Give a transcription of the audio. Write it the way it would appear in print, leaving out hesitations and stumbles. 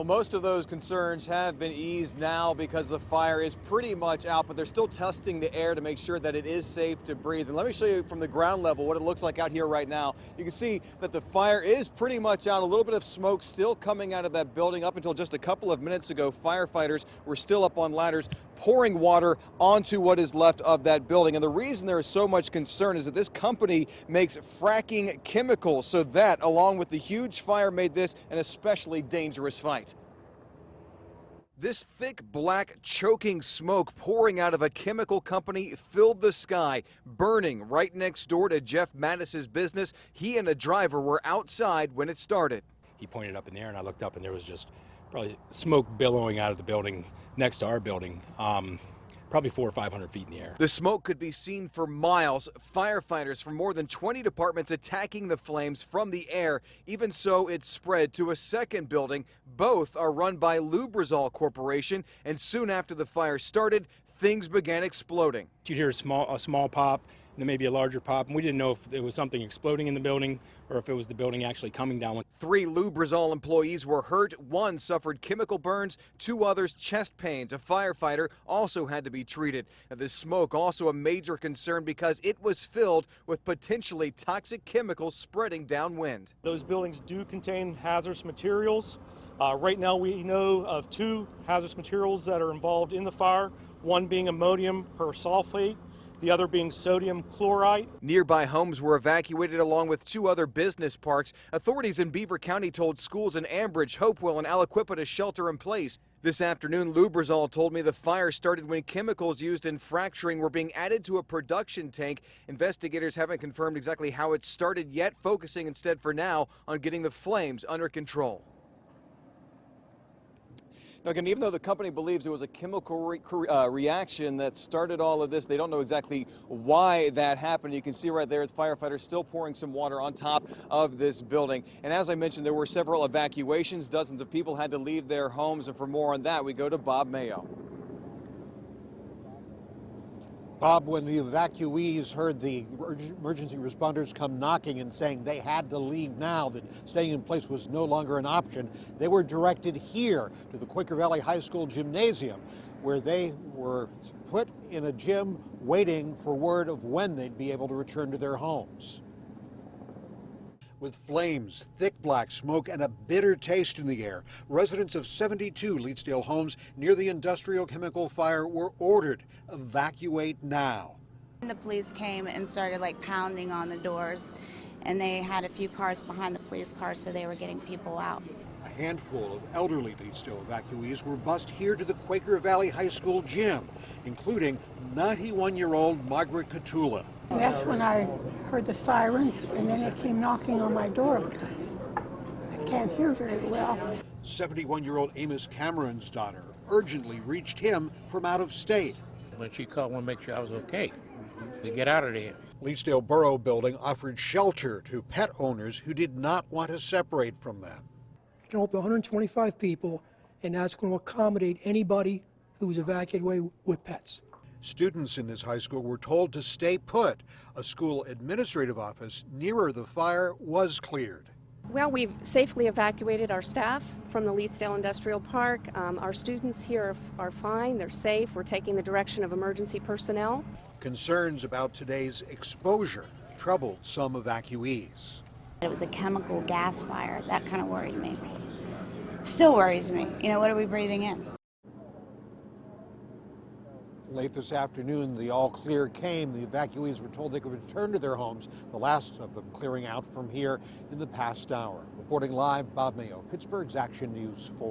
Well, most of those concerns have been eased now because the fire is pretty much out, but they're still testing the air to make sure that it is safe to breathe. And let me show you from the ground level what it looks like out here right now. You can see that the fire is pretty much out. A little bit of smoke still coming out of that building. Up until just a couple of minutes ago, firefighters were still up on ladders pouring water onto what is left of that building. And the reason there is so much concern is that this company makes fracking chemicals, so that, along with the huge fire, made this an especially dangerous fight. This thick, black, choking smoke pouring out of a chemical company filled the sky, burning right next door to Jeff Mattis's business. He and a driver were outside when it started. He pointed up in the air, and I looked up, and there was just probably smoke billowing out of the building next to our building, probably 400 or 500 feet in the air. The smoke could be seen for miles. Firefighters from more than 20 departments attacking the flames from the air. Even so, it spread to a second building. Both are run by Lubrizol Corporation, and soon after the fire started, things began exploding. You'd hear a small pop, and then maybe a larger pop, and we didn't know if it was something exploding in the building or if it was the building actually coming down. 3 Lubrizol employees were hurt. 1 suffered chemical burns, 2 others chest pains. A firefighter also had to be treated. Now, this smoke also a major concern because it was filled with potentially toxic chemicals spreading downwind. Those buildings do contain hazardous materials. Right now we know of 2 hazardous materials that are involved in the fire, one being ammonium persulfate, the other being sodium chloride. Nearby homes were evacuated along with 2 other business parks. Authorities in Beaver County told schools in Ambridge, Hopewell, and Aliquippa to shelter in place. This afternoon, Lubrizol told me the fire started when chemicals used in fracturing were being added to a production tank. Investigators haven't confirmed exactly how it started yet, focusing instead for now on getting the flames under control. Now, again, even though the company believes it was a chemical reaction that started all of this, they don't know exactly why that happened. You can see right there, it's firefighters still pouring some water on top of this building. And as I mentioned, there were several evacuations. Dozens of people had to leave their homes. And for more on that, we go to Bob Mayo. Bob, when the evacuees heard the emergency responders come knocking and saying they had to leave now, that staying in place was no longer an option, they were directed here to the Quaker Valley High School gymnasium, where they were put in a gym waiting for word of when they'd be able to return to their homes. With flames, thick black smoke, and a bitter taste in the air, residents of 72 Leetsdale homes near the industrial chemical fire were ordered, evacuate now. The police came and started pounding on the doors, and they had a few cars behind the police cars, so they were getting people out. A handful of elderly Leetsdale evacuees were bused here to the Quaker Valley High School gym, including 91-year-old Margaret Catula. That's when I heard the sirens, and then they came knocking on my door because I can't hear very well. 71-year-old Amos Cameron's daughter urgently reached him from out of state. When she called, to make sure I was okay. We get out of there. Leetsdale Borough Building offered shelter to pet owners who did not want to separate from them. You can hold 125 people, and that's going to accommodate anybody who was evacuated with pets. Students in this high school were told to stay put. A school administrative office nearer the fire was cleared. Well, we've safely evacuated our staff from the Leetsdale Industrial Park. Our students here are fine, they're safe. We're taking the direction of emergency personnel. Concerns about today's exposure troubled some evacuees. It was a chemical gas fire. That kind of worried me. Still worries me. What are we breathing in? Late this afternoon, the all clear came. The evacuees were told they could return to their homes, the last of them clearing out from here in the past hour. Reporting live, Bob Mayo, Pittsburgh's Action News 4.